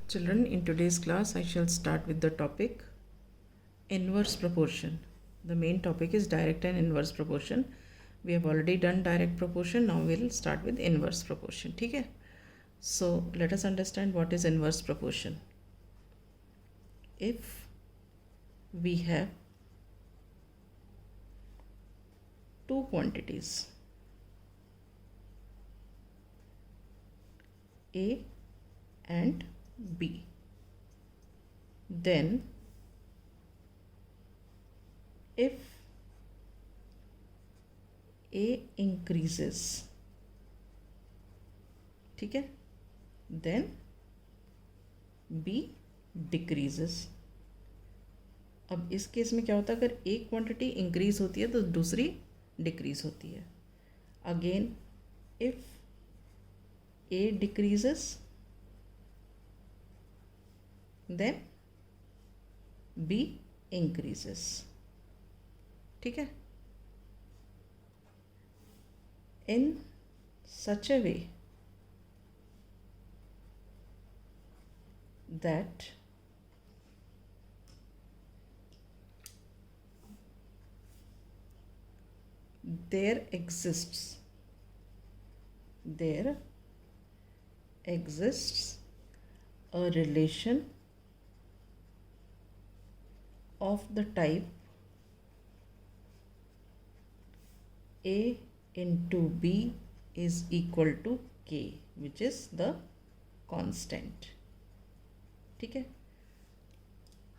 Children, in today's class I shall start with the topic inverse proportion. The main topic is direct and inverse proportion. We have already done direct proportion. Now we'll start with inverse proportion. ठीक है? So let us understand what is inverse proportion. If we have two quantities A and B, then if A increases, ठीक है, then B decreases. अब इस case में क्या होता है, अगर एक क्वांटिटी इंक्रीज होती है तो दूसरी डिक्रीज होती है. Again if A decreases, then B increases. ठीक है? In such a way that there exists a relation of the type A into B is equal to K, which is the constant. ठीक है?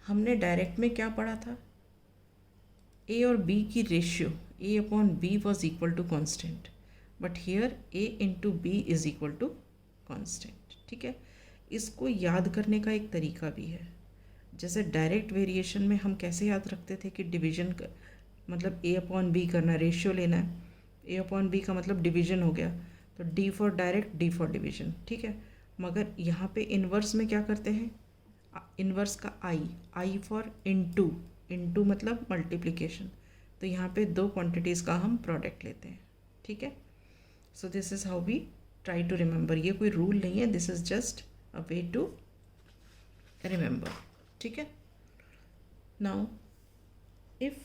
हमने direct में क्या पढ़ा था? A और B की ratio A upon B was equal to constant, but here A into B is equal to constant. ठीक है? इसको याद करने का एक तरीका भी है. जैसे डायरेक्ट वेरिएशन में हम कैसे याद रखते थे कि डिवीजन का मतलब A अपॉन B करना, रेशियो लेना है. A अपॉन B का मतलब डिवीजन हो गया, तो D for direct, D for division. ठीक है? मगर यहाँ पे इन्वर्स में क्या करते हैं, इन्वर्स का I फॉर इनटू मतलब मल्टीप्लिकेशन. तो यहाँ पे दो क्वांटिटीज़ का हम प्रोडक्ट लेते हैं. ठीक है? So this is how we try to remember. ये कोई रूल नहीं है, this is just a way to remember. ठीक है? Now if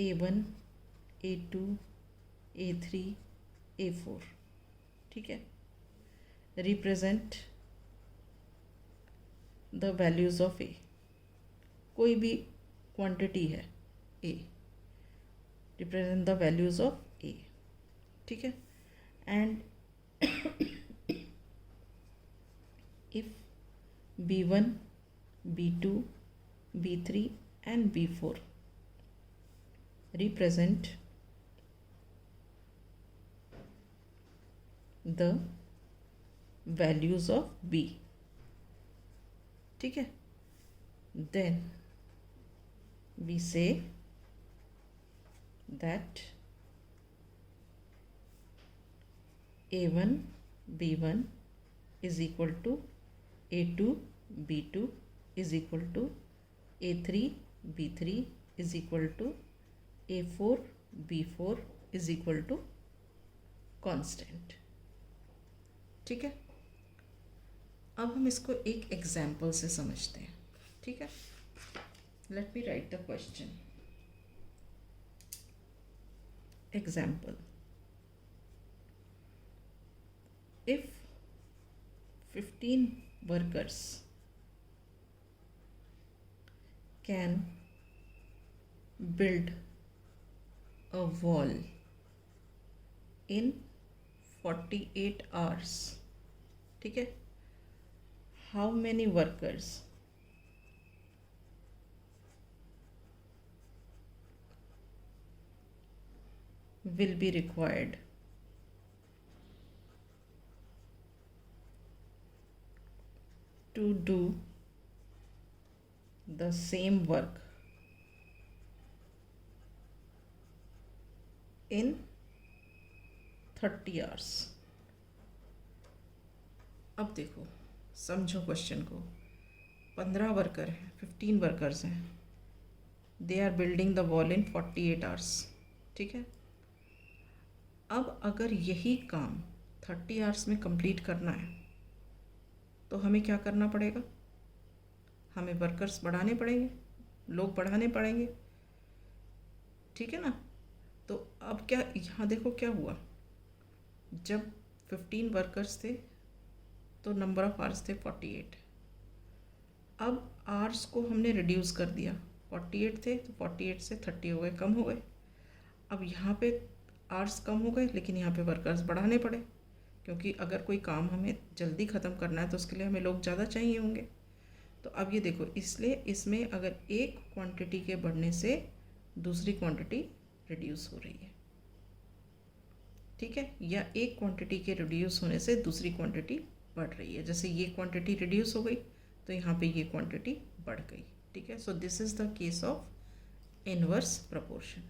A1, A2, A3, A4, ठीक है, represent the values of A. कोई भी क्वांटिटी है A, represent the values of A. ठीक है? And if B1, B2, B3 and B4 represent the values of B, ठीक है, then we say that A1 B1 is equal to A2 B2 is equal to A3 B3 is equal to A4 B4 is equal to constant. ठीक है? अब हम इसको एक example से समझते हैं. ठीक है? Let me right the question. Example. If 15 workers can build a wall in 48 hours, ठीक है, how many workers will be required to do the same work in 30 hours? अब देखो, समझो क्वेश्चन को. 15 वर्कर हैं, 15 वर्कर्स हैं. They are building the wall in 48 hours. ठीक है. अब अगर यही काम 30 आवर्स में कंप्लीट करना है तो हमें क्या करना पड़ेगा, हमें वर्कर्स बढ़ाने पड़ेंगे, लोग बढ़ाने पड़ेंगे, ठीक है ना। तो अब क्या, यहाँ देखो क्या हुआ, जब 15 वर्कर्स थे तो नंबर ऑफ आवर्स थे 48। अब आवर्स को हमने रिड्यूस कर दिया, 48 थे तो 48 से 30 हो गए, कम हो गए। अब यहाँ पे आवर्स कम हो गए, लेकिन यहाँ पे वर्कर्स बढ़ाने पड़े, क्योंकि अगर कोई काम हमें जल्दी ख़त्म करना है तो उसके लिए हमें लोग ज़्यादा चाहिए होंगे। तो अब ये देखो, इसलिए इसमें अगर एक क्वांटिटी के बढ़ने से दूसरी क्वांटिटी रिड्यूस हो रही है, ठीक है, या एक क्वांटिटी के रिड्यूस होने से दूसरी क्वांटिटी बढ़ रही है। जैसे ये क्वांटिटी रिड्यूस हो गई तो यहाँ पे ये क्वांटिटी बढ़ गई, ठीक है। So this is the case of inverse proportion.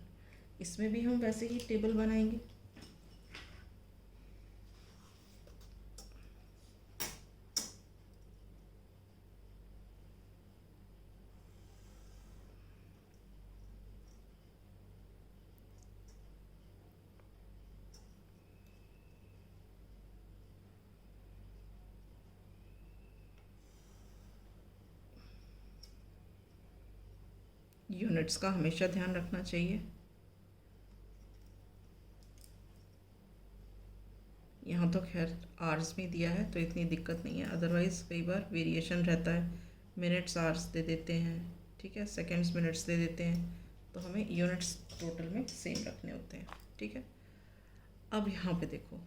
इसमें भी हम वैसे ही टेबल बनाएंगे। यूनिट्स का हमेशा ध्यान रखना चाहिए। यहाँ तो खैर आवर्स में दिया है तो इतनी दिक्कत नहीं है, अदरवाइज़ कई बार वेरिएशन रहता है, मिनट्स आवर्स दे देते हैं, ठीक है, सेकेंड्स मिनट्स दे देते हैं, तो हमें यूनिट्स टोटल में सेम रखने होते हैं, ठीक है। अब यहाँ पे देखो,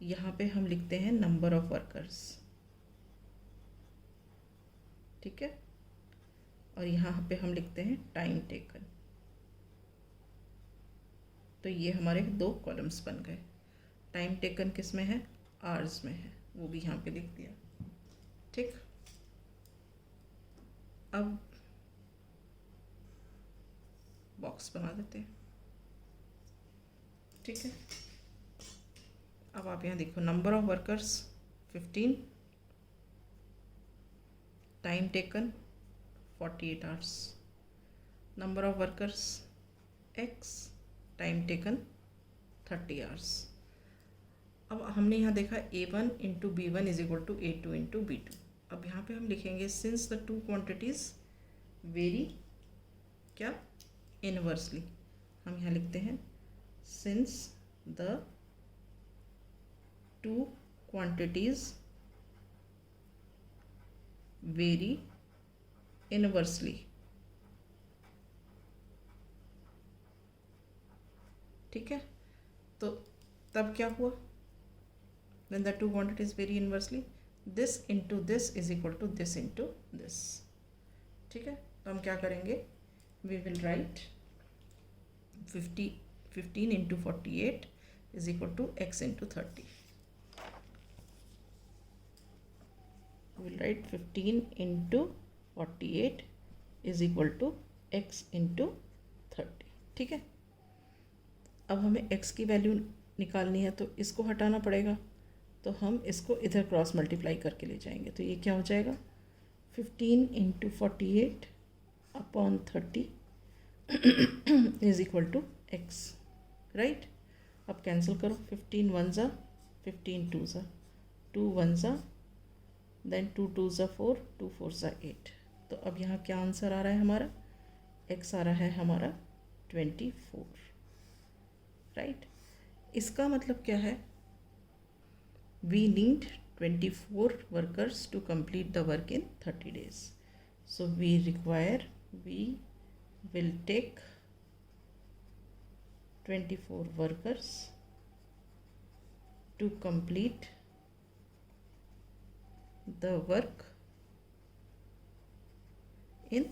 यहाँ पे हम लिखते हैं नंबर ऑफ वर्कर्स, ठीक है, और यहाँ पे हम लिखते हैं टाइम टेकन। तो ये हमारे दो कॉलम्स बन गए। टाइम टेकन किस में है, आवर्स में है, वो भी यहाँ पे लिख दिया, ठीक। अब बॉक्स बना देते हैं, ठीक है। अब आप यहाँ देखो, number of workers 15, time taken 48 hours, number of workers x, time taken 30 hours. अब हमने यहाँ देखा A1 into B1 is equal to A2 into B2। अब यहाँ पे हम लिखेंगे since the two quantities vary क्या, इनवर्सली। हम यहाँ लिखते हैं since the two quantities vary inversely, ठीक है। तो तब क्या हुआ, when the two quantities vary inversely, this into this is equal to this into this, ठीक है। तो हम क्या करेंगे, we will write 15 into 48 is equal to x into 30. We will write 15 into 48 is equal to x into 30, ठीक है। अब हमें x की वैल्यू निकालनी है तो इसको हटाना पड़ेगा, तो हम इसको इधर क्रॉस मल्टीप्लाई करके ले जाएंगे। तो ये क्या हो जाएगा, 15 into 48 upon 30 is equal to x, right. अब कैंसिल करो, 15 1 ज़ा 15 2 ज़ा 2 1 ज़ा, देन 2 2 ज़ा 4 2 4 ज़ा 8। तो अब यहाँ क्या आंसर आ रहा है हमारा, x आ रहा है हमारा 24, राइट। इसका मतलब क्या है, we need 24 workers to complete the work in 30 days. So we will take 24 workers to complete the work in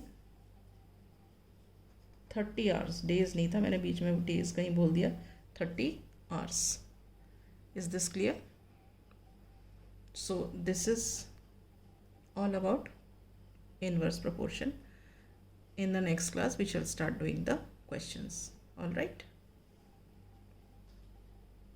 30 hours. Days नहीं था, मैंने बीच में days कहीं बोल दिया, 30 hours. Is this clear? So this is all about inverse proportion. In the next class we shall start doing the questions. All right.